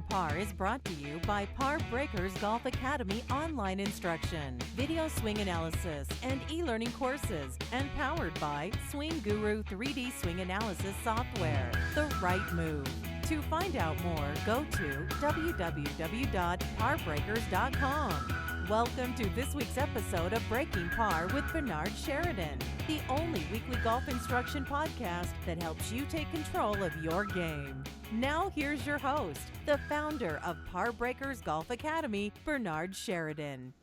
Par is brought to you by Par Breakers Golf Academy online instruction, video swing analysis, and e-learning courses, and powered by Swing Guru 3D Swing Analysis software. The right move. To find out more, go to www.parbreakers.com. Welcome to this week's episode of Breaking Par with Bernard Sheridan, the only weekly golf instruction podcast that helps you take control of your game. Now here's your host, the founder of Par Breakers Golf Academy, Bernard Sheridan.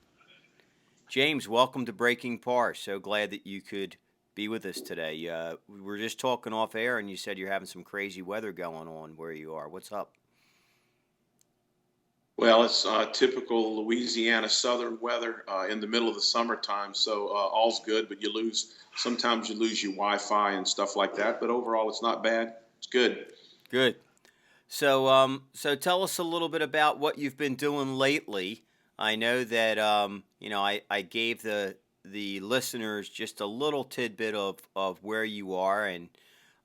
James, welcome to Breaking Par. So glad that you could be with us today. We were just talking off air, and you said you're having some crazy weather going on where you are. What's up? Well, it's typical Louisiana southern weather in the middle of the summertime, so all's good, but sometimes you lose your Wi-Fi and stuff like that, but overall it's not bad. It's good. Good. So tell us a little bit about what you've been doing lately. I know that, I gave the listeners just a little tidbit of where you are and,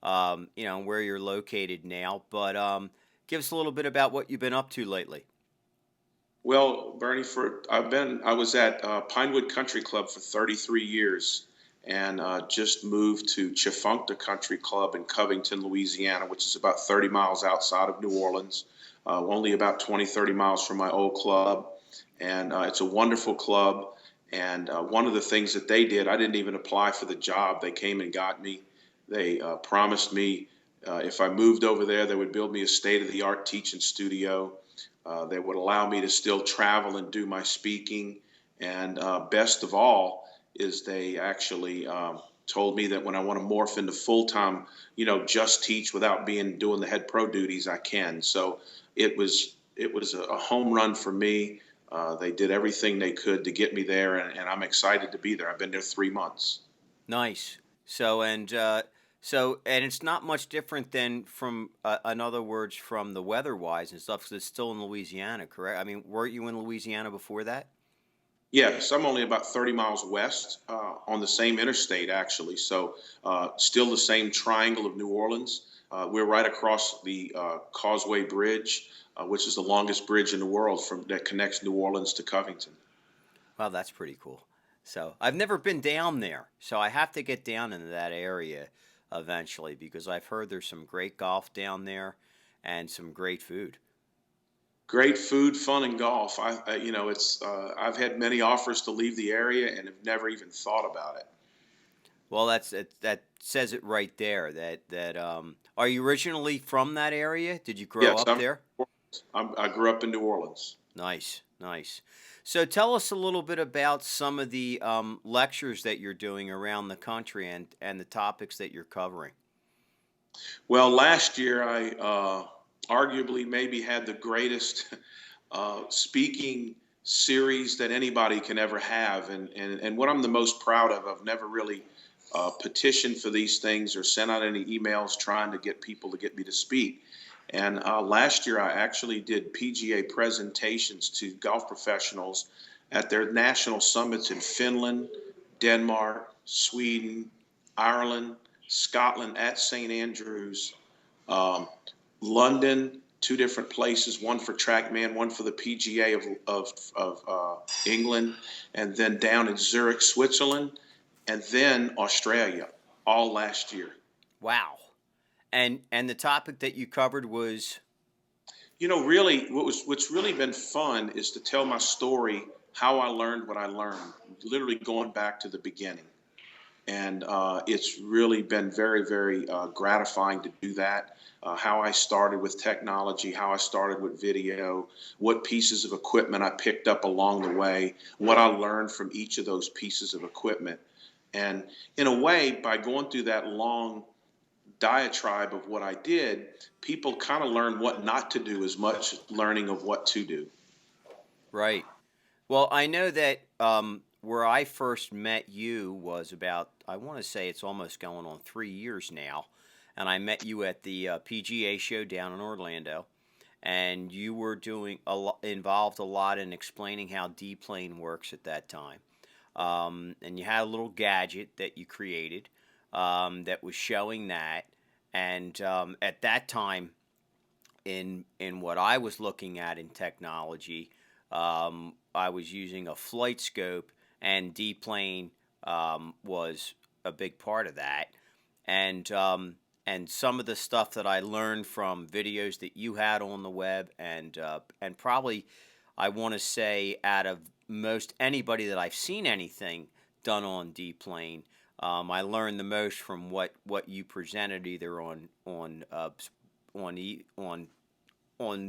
where you're located now, but give us a little bit about what you've been up to lately. Well, Bernie, I was at Pinewood Country Club for 33 years and just moved to Chifuncta Country Club in Covington, Louisiana, which is about 30 miles outside of New Orleans, only about 30 miles from my old club. And it's a wonderful club. And one of the things that they did, I didn't even apply for the job. They came and got me. They promised me if I moved over there, they would build me a state-of-the-art teaching studio. They would allow me to still travel and do my speaking. And best of all is they actually told me that when I want to morph into full-time, just teach without doing the head pro duties, I can. So it was a home run for me. They did everything they could to get me there, and I'm excited to be there. I've been there 3 months. Nice. So it's not much different than from, in other words, from the weather-wise and stuff, because it's still in Louisiana, correct? I mean, weren't you in Louisiana before that? Yes, I'm only about 30 miles west on the same interstate, actually. So still the same triangle of New Orleans. We're right across the Causeway Bridge, which is the longest bridge in the world that connects New Orleans to Covington. Wow, that's pretty cool. So I've never been down there, so I have to get down into that area eventually, because I've heard there's some great golf down there and some great food. Great food, fun, and golf. I've had many offers to leave the area and have never even thought about it. Well, that says it right there. That are you originally from that area? Did you grow up there? I grew up in New Orleans. Nice. So tell us a little bit about some of the lectures that you're doing around the country and the topics that you're covering. Well, last year I arguably maybe had the greatest speaking series that anybody can ever have. And what I'm the most proud of, I've never really petitioned for these things or sent out any emails trying to get people to get me to speak. And last year, I actually did PGA presentations to golf professionals at their national summits in Finland, Denmark, Sweden, Ireland, Scotland at St. Andrews, London, 2 different places, one for TrackMan, one for the PGA of England, and then down in Zurich, Switzerland, and then Australia, all last year. Wow. And the topic that you covered was? Really, what's really been fun is to tell my story, how I learned what I learned, literally going back to the beginning. And it's really been very, very gratifying to do that. How I started with technology, how I started with video, what pieces of equipment I picked up along the way, what I learned from each of those pieces of equipment. And in a way, by going through that long diatribe of what I did, people kind of learn what not to do as much learning of what to do. Right. Well, I know that where I first met you was about, I want to say it's almost going on 3 years now, and I met you at the PGA show down in Orlando, and you were involved a lot in explaining how D-Plane works at that time. And you had a little gadget that you created that was showing that. And at that time, in what I was looking at in technology, I was using a flight scope, and D-plane was a big part of that. And some of the stuff that I learned from videos that you had on the web, and probably I want to say out of most anybody that I've seen anything done on D-plane, I learned the most from what you presented either on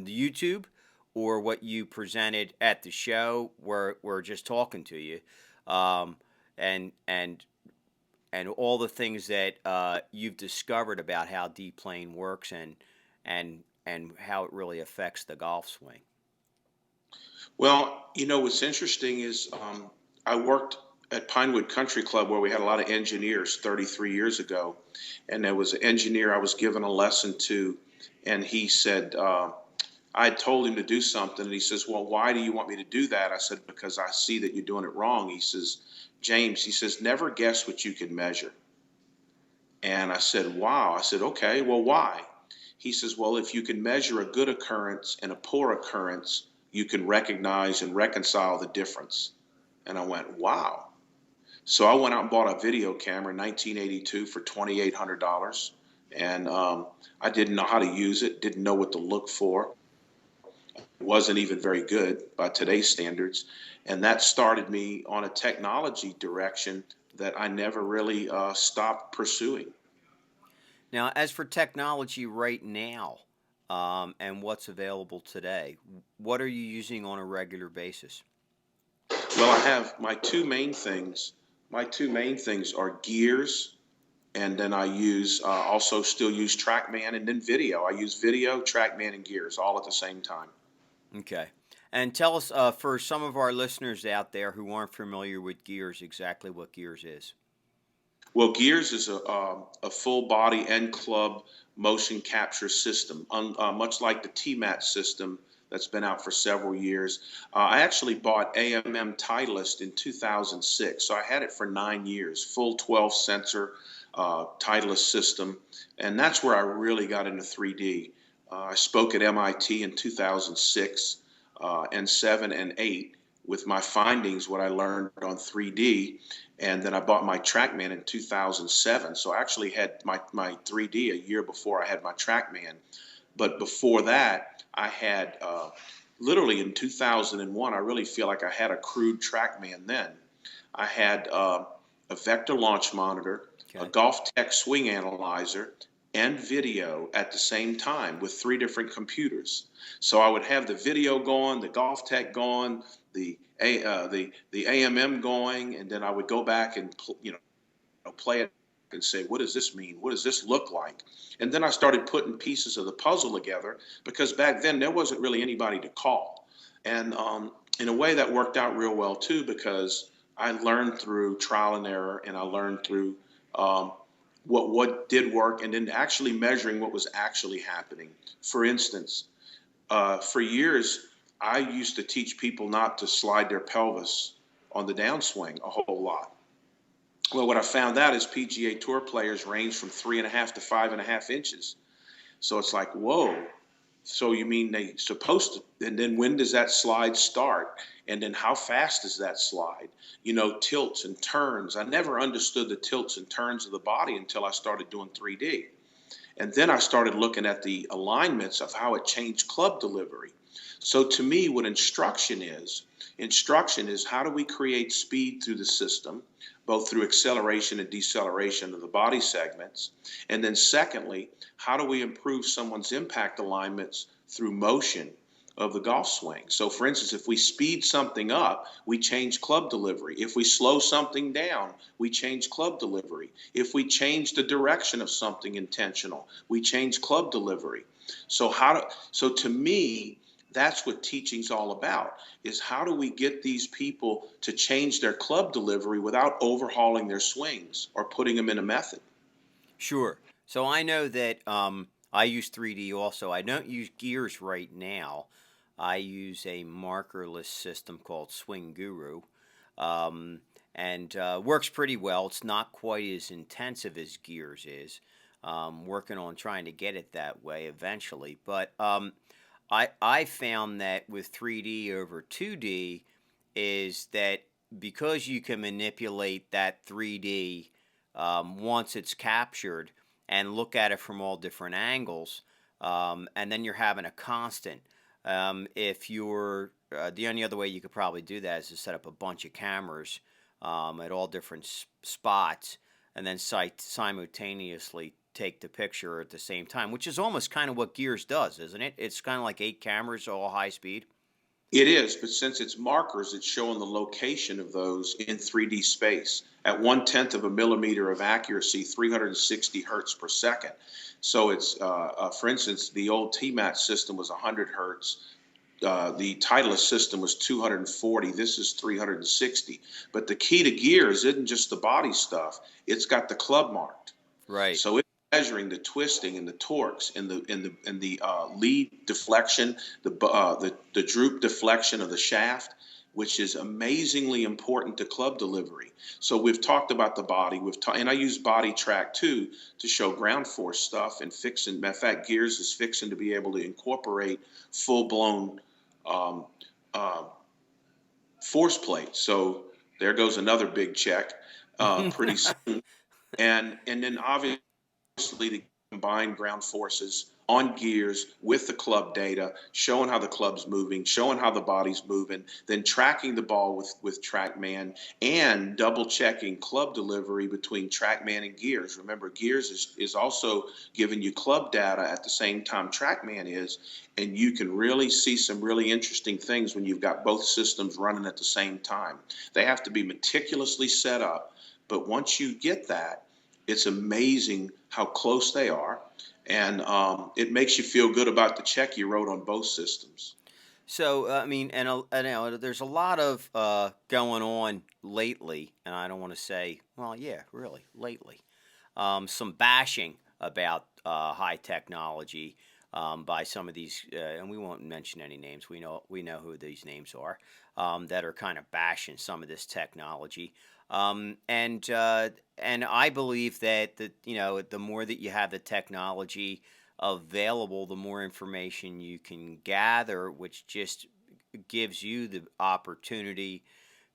YouTube, or what you presented at the show where we're just talking to you, and and all the things that you've discovered about how D-plane works, and how it really affects the golf swing. Well, what's interesting is I worked at Pinewood Country Club where we had a lot of engineers 33 years ago. And there was an engineer I was giving a lesson to, and he said, I told him to do something, and he says, well, why do you want me to do that? I said, because I see that you're doing it wrong. He says, James, he says, never guess what you can measure. And I said, wow. I said, okay, well, why? He says, well, if you can measure a good occurrence and a poor occurrence, you can recognize and reconcile the difference. And I went, wow. So I went out and bought a video camera in 1982 for $2,800. And I didn't know how to use it, didn't know what to look for. It wasn't even very good by today's standards. And that started me on a technology direction that I never really stopped pursuing. Now, as for technology right now, and what's available today, what are you using on a regular basis? Well, I have my two main things. My two main things are gears, and then I use also still use TrackMan, and then video. I use video, TrackMan, and gears all at the same time. Okay. And tell us, for some of our listeners out there who aren't familiar with gears, exactly what gears is. Well, gears is a full body and club motion capture system, much like the TMAT system that's been out for several years. I actually bought AMM Titleist in 2006, so I had it for 9 years, full 12 sensor Titleist system, and that's where I really got into 3D. I spoke at MIT in 2006 and 7 and 8 with my findings, what I learned on 3D, and then I bought my TrackMan in 2007. So I actually had my 3D a year before I had my TrackMan. But before that, I had literally in 2001, I really feel like I had a crude TrackMan then. I had a vector launch monitor, a Golf Tech swing analyzer, and video at the same time with 3 different computers. So I would have the video going, the Golf Tech going, the AMM going, and then I would go back and play it and say, what does this mean? What does this look like? And then I started putting pieces of the puzzle together, because back then there wasn't really anybody to call. And in a way that worked out real well too, because I learned through trial and error, and I learned through what did work, and then actually measuring what was actually happening. For instance, for years, I used to teach people not to slide their pelvis on the downswing a whole lot. Well, what I found out is PGA Tour players range from 3.5 to 5.5 inches. So it's like, whoa. So you mean they supposed to, and then when does that slide start? And then how fast is that slide? Tilts and turns. I never understood the tilts and turns of the body until I started doing 3D. And then I started looking at the alignments of how it changed club delivery. So to me, what instruction is how do we create speed through the system, both through acceleration and deceleration of the body segments? And then secondly, how do we improve someone's impact alignments through motion of the golf swing? So for instance, if we speed something up, we change club delivery. If we slow something down, we change club delivery. If we change the direction of something intentional, we change club delivery. So to me, that's what teaching's all about, is how do we get these people to change their club delivery without overhauling their swings or putting them in a method? Sure. So I know that I use 3D also. I don't use gears right now. I use a markerless system called Swing Guru, and works pretty well. It's not quite as intensive as gears is. Working on trying to get it that way eventually. But I found that with 3D over 2D is that because you can manipulate that 3D once it's captured and look at it from all different angles, and then you're having a constant. If you're The only other way you could probably do that is to set up a bunch of cameras at all different spots, and then simultaneously take the picture at the same time, which is almost kind of what Gears does, isn't it? It's kind of like 8 cameras, all high speed. It is, but since it's markers, it's showing the location of those in 3D space at 1/10 of a millimeter of accuracy, 360 hertz per second. So it's, for instance, the old TMAT system was 100 hertz. The Titleist system was 240. This is 360. But the key to Gears isn't just the body stuff. It's got the club marked. Right. So it's measuring the twisting and the torques and the lead deflection, the droop deflection of the shaft, which is amazingly important to club delivery. So we've talked about the body. And I use Body Track too to show ground force stuff and fixing. Matter of fact, Gears is fixing to be able to incorporate full blown force plate. So there goes another big check pretty soon. And then obviously to combine ground forces on Gears with the club data, showing how the club's moving, showing how the body's moving, then tracking the ball with TrackMan and double checking club delivery between TrackMan and Gears. Remember, Gears is also giving you club data at the same time TrackMan is, and you can really see some really interesting things when you've got both systems running at the same time. They have to be meticulously set up, but once you get that, it's amazing how close they are, and it makes you feel good about the check you wrote on both systems. So, I mean, there's a lot of going on lately, and I don't want to say, well, yeah, really, lately. Some bashing about high technology by some of these, and we won't mention any names. We know who these names are that are kind of bashing some of this technology. And I believe that the more that you have the technology available, the more information you can gather, which just gives you the opportunity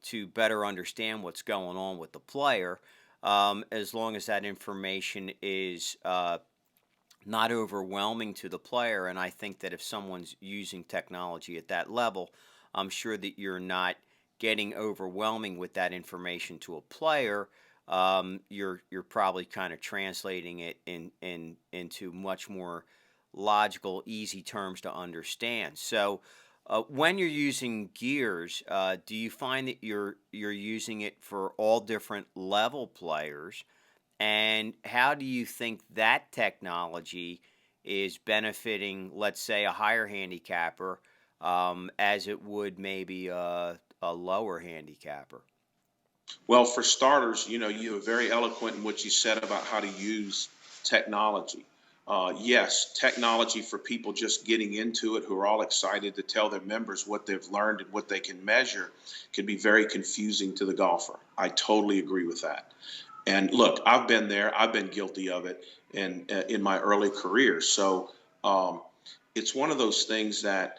to better understand what's going on with the player, as long as that information is not overwhelming to the player. And I think that if someone's using technology at that level, I'm sure that you're not getting overwhelming with that information to a player. You're probably kind of translating it into much more logical, easy terms to understand. So, when you're using Gears, do you find that you're using it for all different level players? And how do you think that technology is benefiting, let's say, a higher handicapper, as it would maybe a lower handicapper? Well, for starters, you were very eloquent in what you said about how to use technology. Yes, technology for people just getting into it who are all excited to tell their members what they've learned and what they can measure can be very confusing to the golfer. I totally agree with that. And look, I've been there. I've been guilty of it in my early career. So it's one of those things that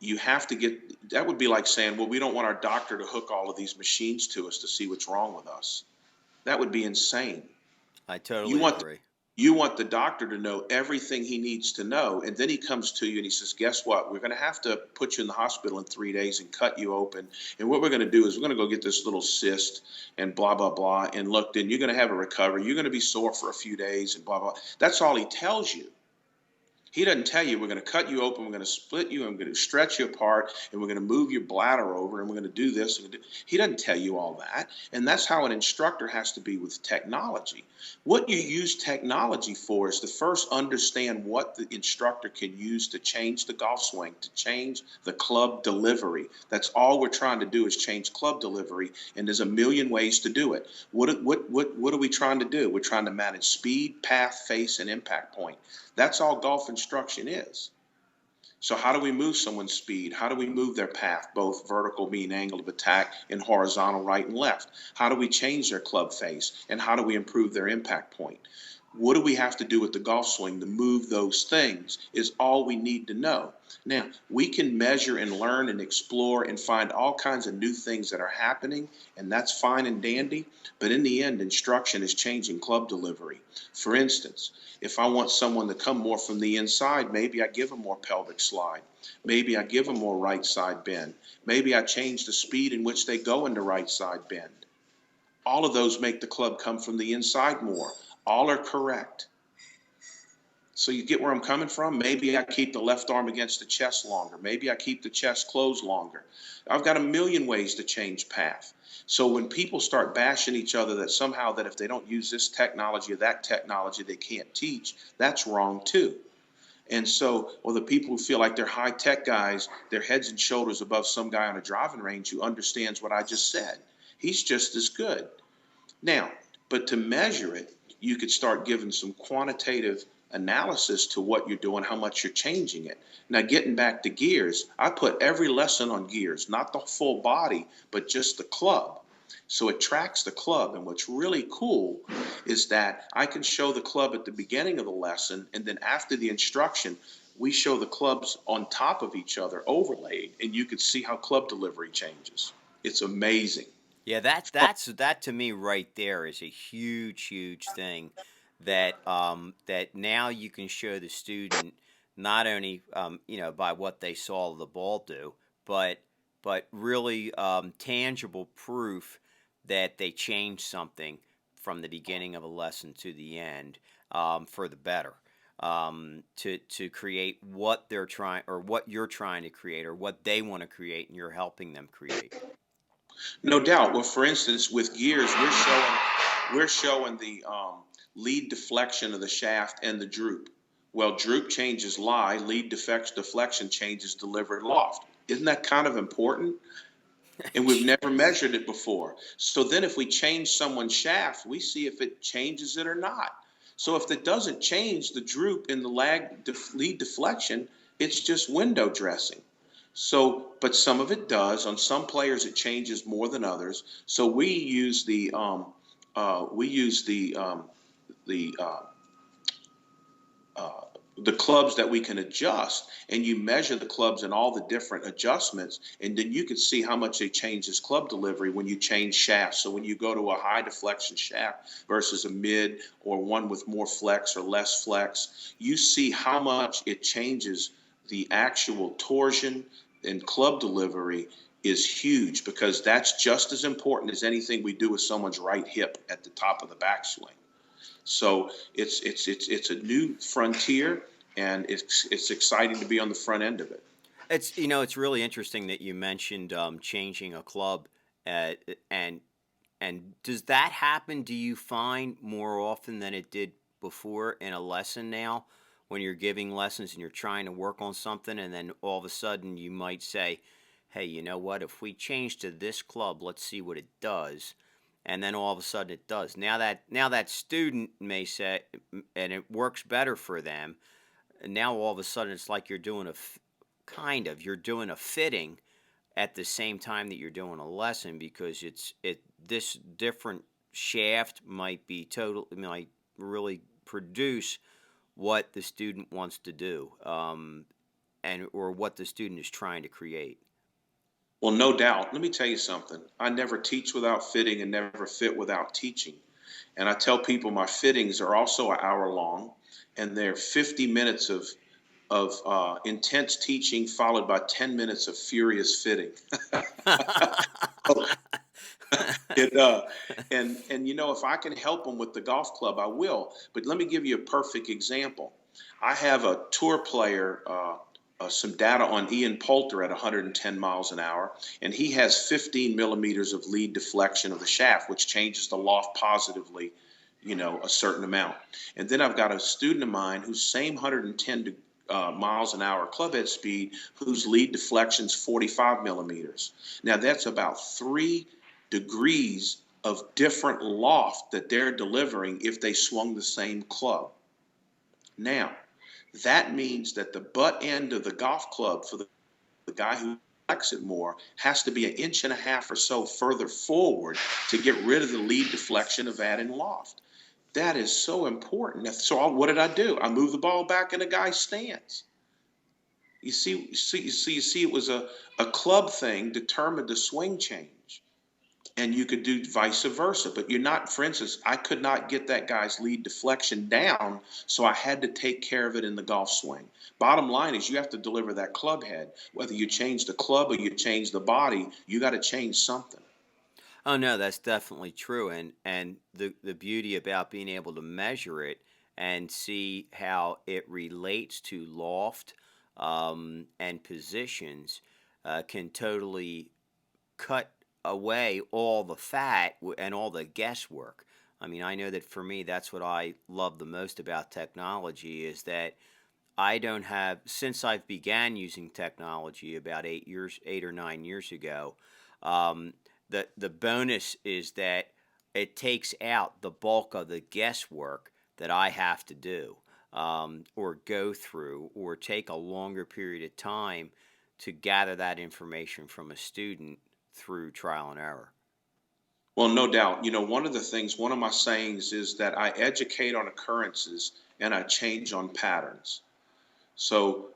you have to get. That would be like saying, well, we don't want our doctor to hook all of these machines to us to see what's wrong with us. That would be insane. I You totally want agree. you want the doctor to know everything he needs to know, and then he comes to you and he says, guess what, we're going to have to put you in the hospital in 3 days and cut you open, and what we're going to do is we're going to go get this little cyst and blah blah blah, and look, then you're going to have a recovery, you're going to be sore for a few days and blah blah. That's all he tells you. He doesn't tell you we're going to cut you open, we're going to split you, and we're going to stretch you apart, and we're going to move your bladder over, and we're going to do this. He doesn't tell you all that. And that's how an instructor has to be with technology. What you use technology for is to first understand what the instructor can use to change the golf swing, to change the club delivery. That's all we're trying to do is change club delivery, and there's a million ways to do it. What are we trying to do? We're trying to manage speed, path, face, and impact point. That's all golf instruction is. So how do we move someone's speed? How do we move their path, both vertical, mean angle of attack, and horizontal, right and left? How do we change their club face? And how do we improve their impact point? What do we have to do with the golf swing to move those things is all we need to know. Now, we can measure and learn and explore and find all kinds of new things that are happening, and that's fine and dandy. But in the end, instruction is changing club delivery. For instance, if I want someone to come more from the inside, maybe I give them more pelvic slide. Maybe I give them more right side bend. Maybe I change the speed in which they go into right side bend. All of those make the club come from the inside more. All are correct. So you get where I'm coming from? Maybe I keep the left arm against the chest longer. Maybe I keep the chest closed longer. I've got a million ways to change path. So when people start bashing each other that somehow that if they don't use this technology or that technology, they can't teach, that's wrong too. And so, or the people who feel like they're high-tech guys, they're heads and shoulders above some guy on a driving range who understands what I just said. He's just as good. Now, but to measure it, you could start giving some quantitative analysis to what you're doing, how much you're changing it. Now, getting back to gears, I put every lesson on gears, not the full body, but just the club. So it tracks the club. And what's really cool is that I can show the club at the beginning of the lesson, and then after the instruction, we show the clubs on top of each other overlaid, and you can see how club delivery changes. It's amazing. Yeah, that to me right there is a huge thing that now you can show the student not only by what they saw the ball do, but really tangible proof that they changed something from the beginning of a lesson to the end for the better. To create what they're trying or what you're trying to create or what they want to create, and you're helping them create. No doubt. Well, for instance, with gears, we're showing the lead deflection of the shaft and the droop. Well, droop changes lie, lead deflection changes delivered loft. Isn't that kind of important? And we've never measured it before. So then if we change someone's shaft, we see if it changes it or not. So if it doesn't change the droop in the lead deflection, it's just window dressing. So, but some of it does. On some players, it changes more than others. So we use the the the clubs that we can adjust, and you measure the clubs and all the different adjustments, and then you can see how much they change this club delivery when you change shafts. So when you go to a high deflection shaft versus a mid or one with more flex or less flex, you see how much it changes the actual torsion and club delivery is huge, because that's just as important as anything we do with someone's right hip at the top of the backswing. So it's a new frontier, and it's exciting to be on the front end of it. It's really interesting that you mentioned changing a club, and does that happen? Do you find more often than it did before in a lesson now, when you're giving lessons and you're trying to work on something, and then all of a sudden you might say, "Hey, you know what? If we change to this club, let's see what it does." And then all of a sudden it does. Now that student may say, and it works better for them. And now all of a sudden it's like you're doing you're doing a fitting at the same time that you're doing a lesson, because this different shaft might really produce what the student wants to do, and or what the student is trying to create. Well, no doubt. Let me tell you something. I never teach without fitting and never fit without teaching. And I tell people my fittings are also an hour long, and they're 50 minutes of intense teaching followed by 10 minutes of furious fitting. It, and if I can help them with the golf club, I will. But let me give you a perfect example. I have a tour player, some data on Ian Poulter at 110 miles an hour, and he has 15 millimeters of lead deflection of the shaft, which changes the loft positively, a certain amount. And then I've got a student of mine who's same 110 miles an hour clubhead speed, whose lead deflection's 45 millimeters. Now that's about 3 degrees of different loft that they're delivering if they swung the same club. Now, that means that the butt end of the golf club for the guy who likes it more has to be 1.5 inches or so further forward to get rid of the lead deflection of adding loft. That is so important. What did I do? I moved the ball back in the guy's stance. You see, it was a club thing determined the swing change. And you could do vice versa. But you're not, for instance, I could not get that guy's lead deflection down, so I had to take care of it in the golf swing. Bottom line is you have to deliver that club head. Whether you change the club or you change the body, you got to change something. Oh no, that's definitely true, and the beauty about being able to measure it and see how it relates to loft and positions can totally cut away all the fat and all the guesswork. I mean, I know that for me, that's what I love the most about technology is that I don't have since I've began using technology about 8 or 9 years ago. Um, the bonus is that it takes out the bulk of the guesswork that I have to do or go through or take a longer period of time to gather that information from a student through trial and error. Well, no doubt. One of my sayings is that I educate on occurrences and I change on patterns. So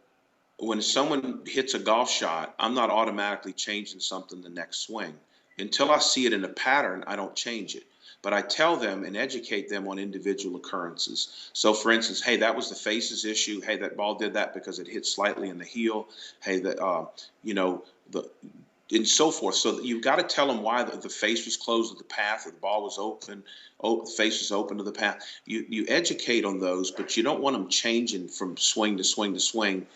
when someone hits a golf shot, I'm not automatically changing something the next swing. Until I see it in a pattern, I don't change it. But I tell them and educate them on individual occurrences. So, for instance, hey, that was the faces issue. Hey, that ball did that because it hit slightly in the heel. Hey, the and so forth. So you've got to tell them why the face was closed to the path, or the ball was open, the face was open to the path. You educate on those, but you don't want them changing from swing to swing to swing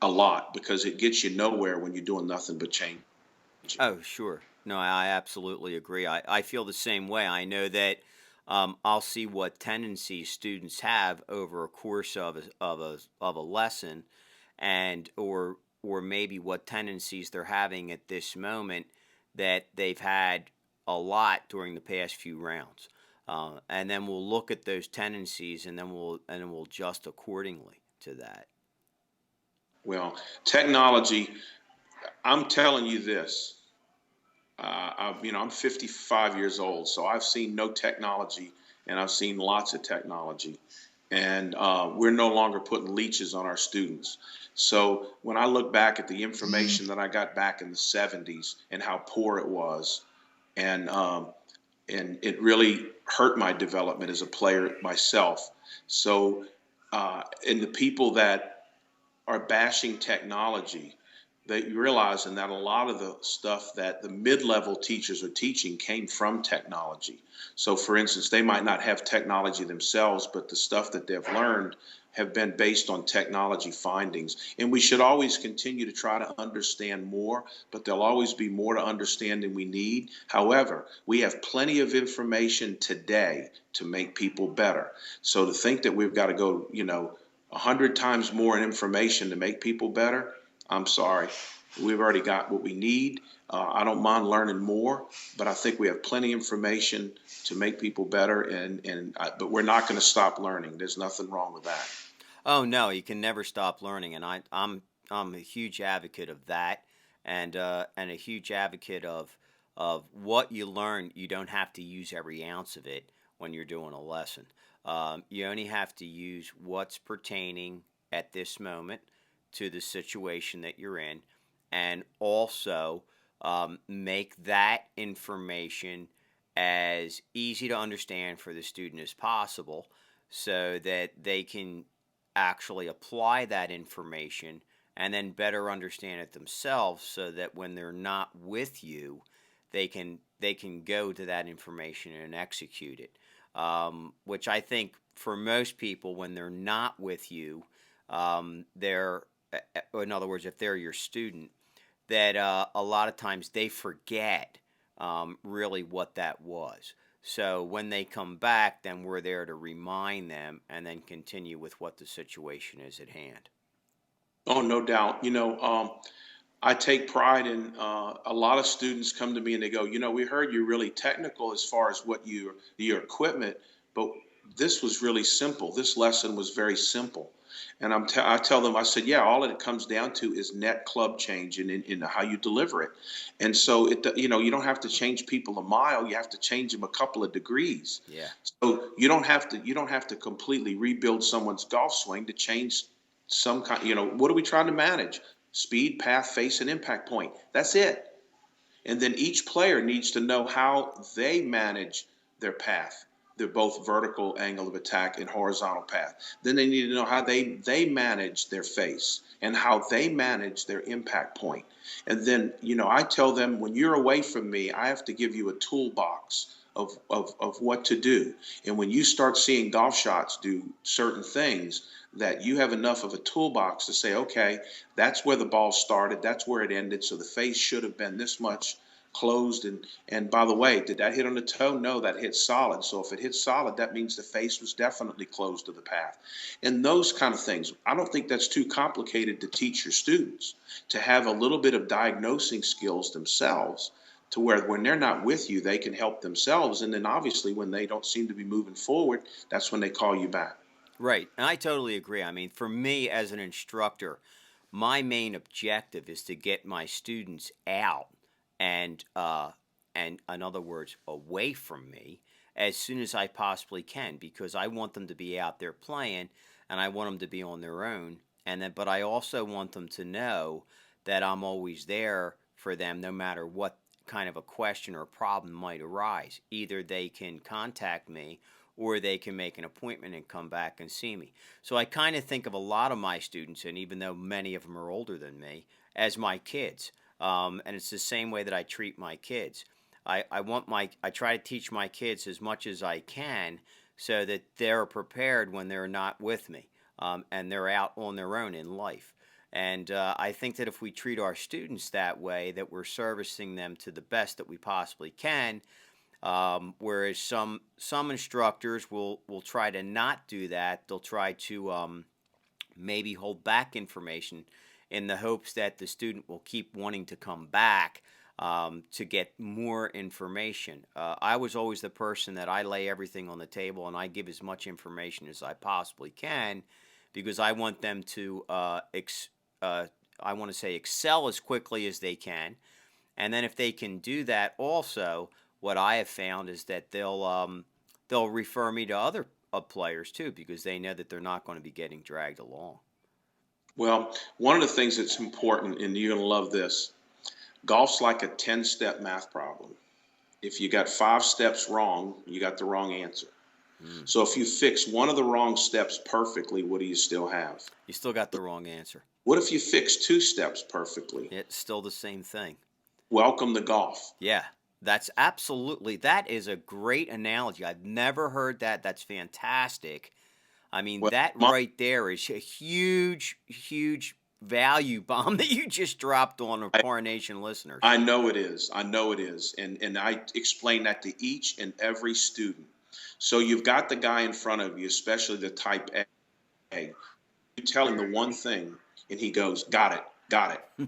a lot because it gets you nowhere when you're doing nothing but change. Oh, sure. No, I absolutely agree. I feel the same way. I know that I'll see what tendencies students have over a course of a lesson, and or maybe what tendencies they're having at this moment that they've had a lot during the past few rounds, and then we'll look at those tendencies, and then we'll adjust accordingly to that. Well, technology, I'm telling you this. I'm 55 years old, so I've seen no technology, and I've seen lots of technology, and we're no longer putting leeches on our students. So when I look back at the information that I got back in the 70s and how poor it was, and it really hurt my development as a player myself. So, and the people that are bashing technology, they realizing that a lot of the stuff that the mid-level teachers are teaching came from technology. So, for instance, they might not have technology themselves, but the stuff that they've learned have been based on technology findings. And we should always continue to try to understand more, but there'll always be more to understand than we need. However, we have plenty of information today to make people better. So to think that we've got to go, 100 times more in information to make people better, I'm sorry. We've already got what we need. I don't mind learning more, but I think we have plenty of information to make people better, but we're not going to stop learning. There's nothing wrong with that. Oh no, you can never stop learning, and I'm a huge advocate of that, and a huge advocate of what you learn. You don't have to use every ounce of it when you're doing a lesson. You only have to use what's pertaining at this moment to the situation that you're in, and also make that information as easy to understand for the student as possible so that they can actually apply that information and then better understand it themselves so that when they're not with you they can go to that information and execute it, which I think for most people when they're not with you, they're in other words if they're your student, that a lot of times they forget really what that was. So when they come back, then we're there to remind them and then continue with what the situation is at hand. Oh, no doubt. I take pride in a lot of students come to me and they go, we heard you're really technical as far as what your equipment, but this was really simple. This lesson was very simple. And I tell them, I said, yeah, all it comes down to is net club change and in how you deliver it. And so you don't have to change people a mile. You have to change them a couple of degrees. Yeah. So you don't have to completely rebuild someone's golf swing to change some kind. What are we trying to manage? Speed, path, face, and impact point. That's it. And then each player needs to know how they manage their path. They're both vertical angle of attack and horizontal path. Then they need to know how they manage their face and how they manage their impact point. And then, I tell them, when you're away from me, I have to give you a toolbox of what to do. And when you start seeing golf shots do certain things, that you have enough of a toolbox to say, okay, that's where the ball started, that's where it ended, so the face should have been this much closed. And by the way, did that hit on the toe? No, that hit solid. So if it hit solid, that means the face was definitely closed to the path. And those kind of things. I don't think that's too complicated to teach your students, to have a little bit of diagnosing skills themselves, to where when they're not with you, they can help themselves. And then obviously when they don't seem to be moving forward, that's when they call you back. Right. And I totally agree. I mean, for me as an instructor, my main objective is to get my students out and in other words, away from me as soon as I possibly can, because I want them to be out there playing and I want them to be on their own. But I also want them to know that I'm always there for them no matter what kind of a question or problem might arise. Either they can contact me or they can make an appointment and come back and see me. So I kind of think of a lot of my students, and even though many of them are older than me, as my kids. And it's the same way that I treat my kids. I try to teach my kids as much as I can so that they're prepared when they're not with me, and they're out on their own in life. And I think that if we treat our students that way, that we're servicing them to the best that we possibly can. Whereas some instructors will try to not do that. They'll try to maybe hold back information in the hopes that the student will keep wanting to come back to get more information. I was always the person that I lay everything on the table and I give as much information as I possibly can, because I want them to excel as quickly as they can. And then if they can do that also, what I have found is that they'll refer me to other players too, because they know that they're not going to be getting dragged along. Well, one of the things that's important, and you're going to love this, golf's like a 10-step math problem. If you got 5 steps wrong, you got the wrong answer. So if you fix one of the wrong steps perfectly, what do you still have? You still got the wrong answer. What if you fix 2 steps perfectly? It's still the same thing. Welcome to golf. Yeah, that is a great analogy. I've never heard that. That's fantastic. I mean, that right there is a huge, huge value bomb that you just dropped on our Coronation listeners. I know it is. And I explain that to each and every student. So you've got the guy in front of you, especially the type A. You tell him the one thing, and he goes, got it.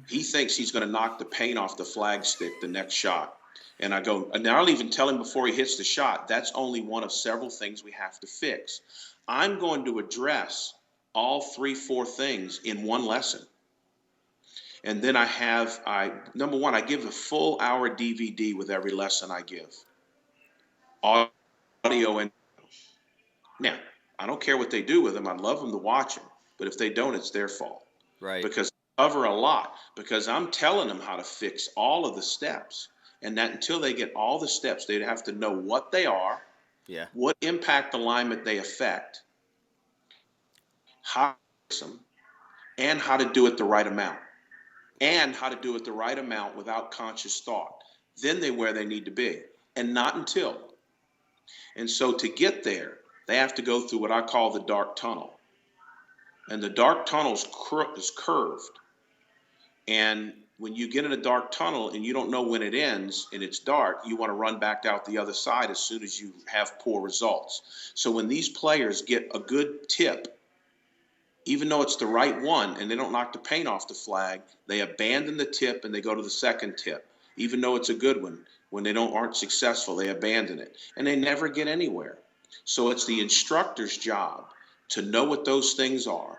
He thinks he's going to knock the paint off the flag stick the next shot. And I go, and I'll even tell him before he hits the shot, that's only one of several things we have to fix. I'm going to address all 3-4 things in one lesson. And then number one, I give a full hour DVD with every lesson I give. Audio and now, I don't care what they do with them. I'd love them to watch them. But if they don't, it's their fault. Right. Because I cover a lot. Because I'm telling them how to fix all of the steps. And that until they get all the steps, they'd have to know what they are, what impact alignment they affect, how to fix them, and how to do it the right amount. And how to do it the right amount without conscious thought. Then they're where they need to be. And not until. And so to get there, they have to go through what I call the dark tunnel. And the dark tunnel is curved. And when you get in a dark tunnel and you don't know when it ends and it's dark, you want to run back out the other side as soon as you have poor results. So when these players get a good tip, even though it's the right one and they don't knock the paint off the flag, they abandon the tip and they go to the second tip. Even though it's a good one, when they aren't successful, they abandon it and they never get anywhere. So it's the instructor's job to know what those things are,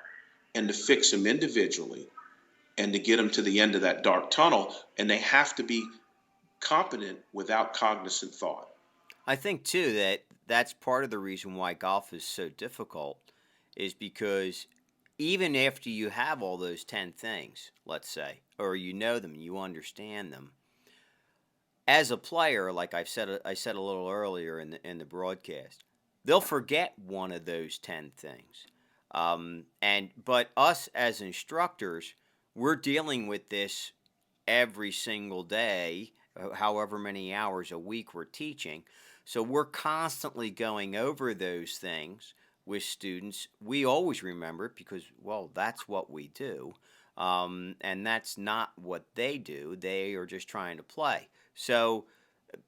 and to fix them individually and to get them to the end of that dark tunnel. And they have to be competent without cognizant thought. I think too that that's part of the reason why golf is so difficult is because even after you have all those 10 things, let's say, or you know them, you understand them, as a player, like I said a little earlier in the broadcast, they'll forget one of those 10 things. But us as instructors, we're dealing with this every single day, however many hours a week we're teaching. So we're constantly going over those things with students. We always remember it because, well, that's what we do. And that's not what they do. They are just trying to play. So,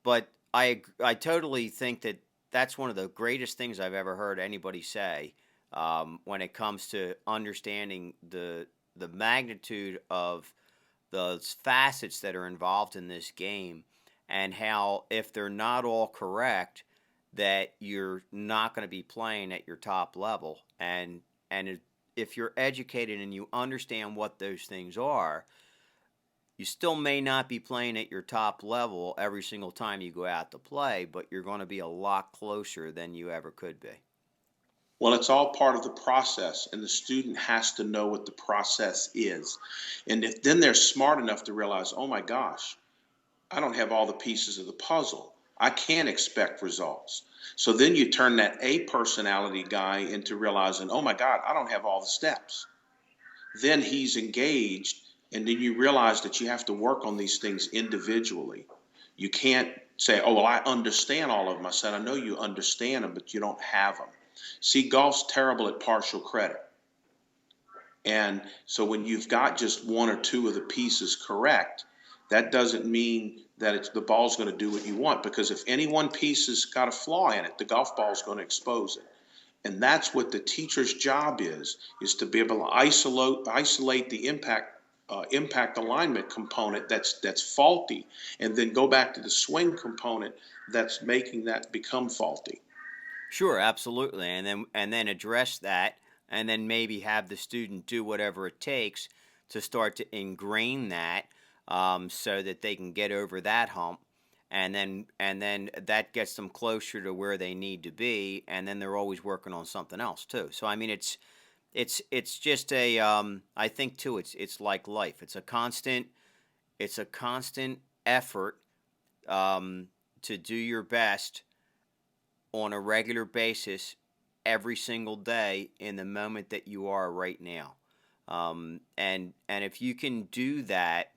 but I totally think that that's one of the greatest things I've ever heard anybody say when it comes to understanding the magnitude of the facets that are involved in this game, and how if they're not all correct, that you're not going to be playing at your top level. And if you're educated and you understand what those things are, you still may not be playing at your top level every single time you go out to play, but you're going to be a lot closer than you ever could be. Well, it's all part of the process, and the student has to know what the process is. And if then they're smart enough to realize, oh my gosh, I don't have all the pieces of the puzzle. I can't expect results. So then you turn that A personality guy into realizing, oh my God, I don't have all the steps. Then he's engaged, and then you realize that you have to work on these things individually. You can't say, oh, well, I understand all of them. I said, I know you understand them, but you don't have them. See, golf's terrible at partial credit. And so when you've got just one or two of the pieces correct, that doesn't mean that the ball's going to do what you want, because if any one piece has got a flaw in it, the golf ball is going to expose it. And that's what the teacher's job is to be able to isolate the impact alignment component that's faulty, and then go back to the swing component that's making that become faulty. Sure, absolutely, and then address that, and then maybe have the student do whatever it takes to start to ingrain that, so that they can get over that hump, and then that gets them closer to where they need to be, and then they're always working on something else too. So I mean, it's just a I think too it's like life. It's a constant effort to do your best on a regular basis every single day in the moment that you are right now. And if you can do that,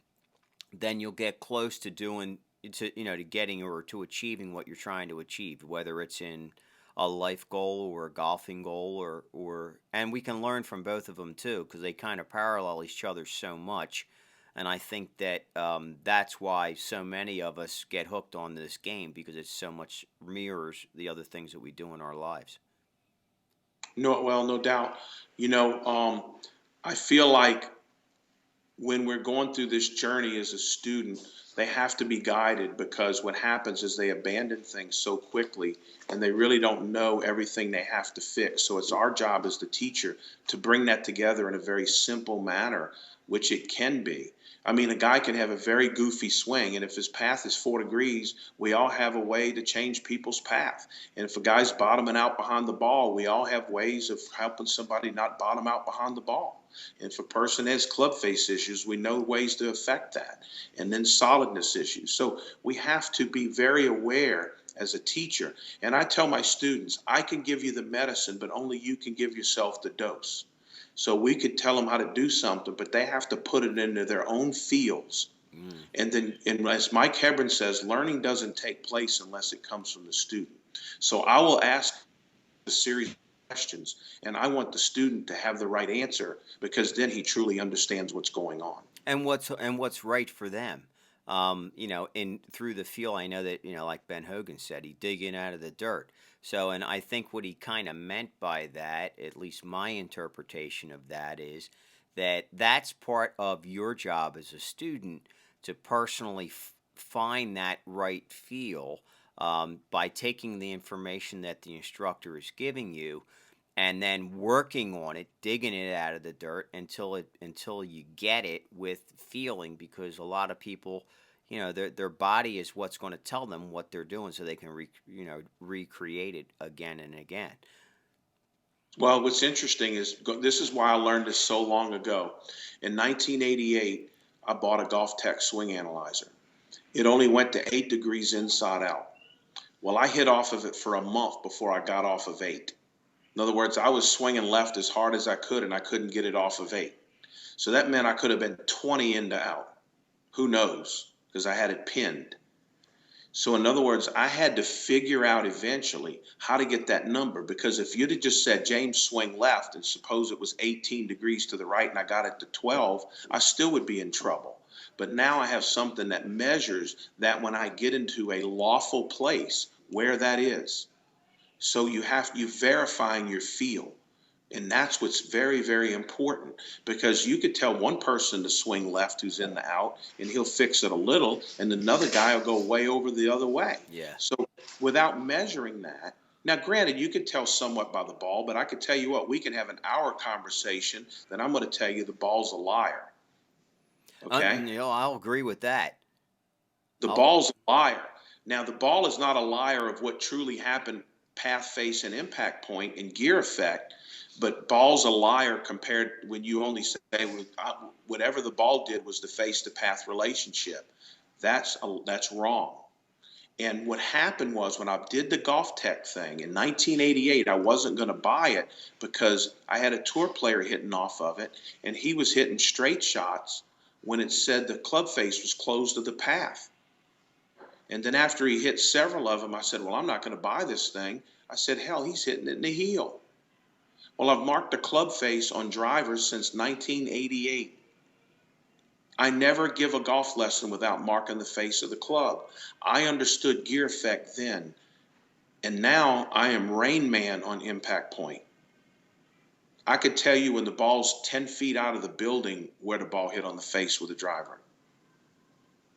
then you'll get close to getting or to achieving what you're trying to achieve, whether it's in a life goal or a golfing goal, and we can learn from both of them too, because they kind of parallel each other so much. And I think that that's why so many of us get hooked on this game, because it so much mirrors the other things that we do in our lives. No doubt. I feel like when we're going through this journey as a student, they have to be guided, because what happens is they abandon things so quickly and they really don't know everything they have to fix. So it's our job as the teacher to bring that together in a very simple manner, which it can be. I mean, a guy can have a very goofy swing, and if his path is 4 degrees, we all have a way to change people's path. And if a guy's bottoming out behind the ball, we all have ways of helping somebody not bottom out behind the ball. And if a person has club face issues, we know ways to affect that. And then solidness issues. So we have to be very aware as a teacher. And I tell my students, I can give you the medicine, but only you can give yourself the dose. So we could tell them how to do something, but they have to put it into their own fields. And as Mike Hebron says, learning doesn't take place unless it comes from the student. So I will ask a series of questions, and I want the student to have the right answer, because then he truly understands what's going on. And what's right for them. Through the feel, I know that, like Ben Hogan said, he dig in out of the dirt. So, and I think what he kind of meant by that, at least my interpretation of that, is that that's part of your job as a student to personally find that right feel by taking the information that the instructor is giving you and then working on it, digging it out of the dirt until you get it with feeling, because a lot of people, their body is what's going to tell them what they're doing, so they can recreate it again and again. Well, what's interesting is this is why I learned this so long ago. In 1988, I bought a Golf Tech swing analyzer. It only went to 8 degrees inside out. Well, I hit off of it for a month before I got off of 8. In other words, I was swinging left as hard as I could, and I couldn't get it off of 8. So that meant I could have been 20 into out. Who knows? Because I had it pinned. So in other words, I had to figure out eventually how to get that number, because if you'd have just said, James, swing left, and suppose it was 18 degrees to the right and I got it to 12, I still would be in trouble. But now I have something that measures that when I get into a lawful place, where that is. So you verifying your feel. And that's what's very, very important, because you could tell one person to swing left who's in the out, and he'll fix it a little, and another guy will go way over the other way. Yeah. So without measuring that, now granted, you could tell somewhat by the ball, but I could tell you what, we can have an hour conversation that I'm going to tell you the ball's a liar. Okay? I'll agree with that. The ball's a liar. Now, the ball is not a liar of what truly happened path, face, and impact point and gear effect. But ball's a liar compared when you only say whatever the ball did was the face-to-path relationship. That's wrong. And what happened was when I did the Golf Tech thing in 1988, I wasn't going to buy it because I had a tour player hitting off of it, and he was hitting straight shots when it said the club face was closed to the path. And then after he hit several of them, I said, well, I'm not going to buy this thing. I said, hell, he's hitting it in the heel. Well, I've marked the club face on drivers since 1988. I never give a golf lesson without marking the face of the club. I understood gear effect then, and now I am Rain Man on impact point. I could tell you when the ball's 10 feet out of the building where the ball hit on the face with the driver.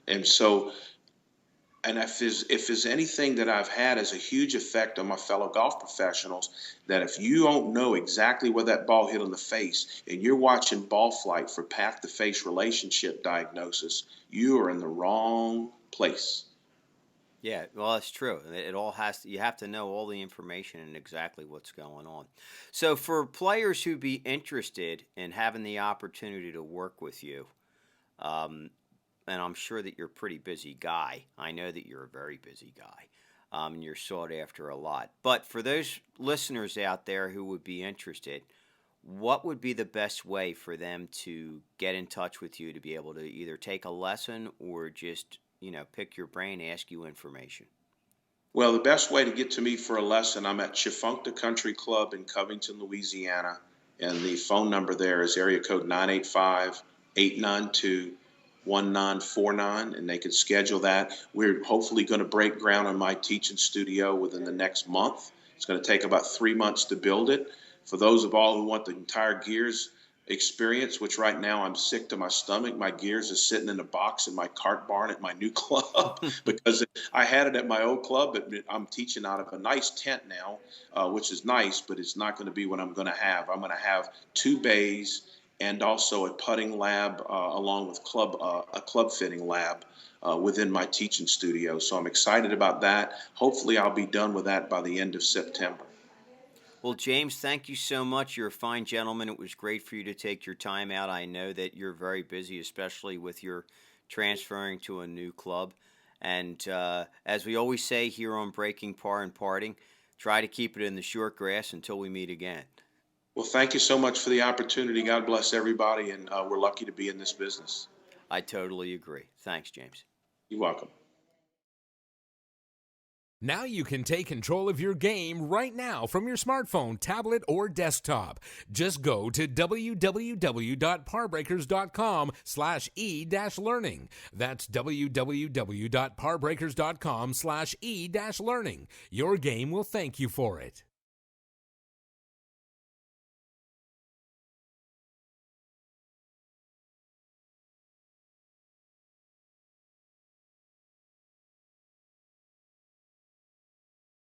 And so, and if there's anything that I've had as a huge effect on my fellow golf professionals, that if you don't know exactly where that ball hit on the face and you're watching ball flight for path-to-face relationship diagnosis, you are in the wrong place. Yeah, well, that's true. You have to know all the information and exactly what's going on. So for players who be interested in having the opportunity to work with you, and I'm sure that you're a pretty busy guy. I know that you're a very busy guy. And you're sought after a lot. But for those listeners out there who would be interested, what would be the best way for them to get in touch with you to be able to either take a lesson or just, pick your brain, ask you information? Well, the best way to get to me for a lesson, I'm at Chifuncta Country Club in Covington, Louisiana. And the phone number there is area code 985-892-1949, and they can schedule that. We're hopefully going to break ground on my teaching studio within the next month. It's going to take about 3 months to build it. For those of all who want the entire gears experience, which right now I'm sick to my stomach, my gears is sitting in a box in my cart barn at my new club because I had it at my old club, but I'm teaching out of a nice tent now, which is nice, but it's not going to be what I'm going to have. I'm going to have 2 bays and also a putting lab along with a club fitting lab within my teaching studio. So I'm excited about that. Hopefully I'll be done with that by the end of September. Well, James, thank you so much. You're a fine gentleman. It was great for you to take your time out. I know that you're very busy, especially with your transferring to a new club. And as we always say here on Breaking Par and Parting, try to keep it in the short grass until we meet again. Well, thank you so much for the opportunity. God bless everybody, and we're lucky to be in this business. I totally agree. Thanks, James. You're welcome. Now you can take control of your game right now from your smartphone, tablet, or desktop. Just go to www.parbreakers.com/e-learning. That's www.parbreakers.com/e-learning. Your game will thank you for it.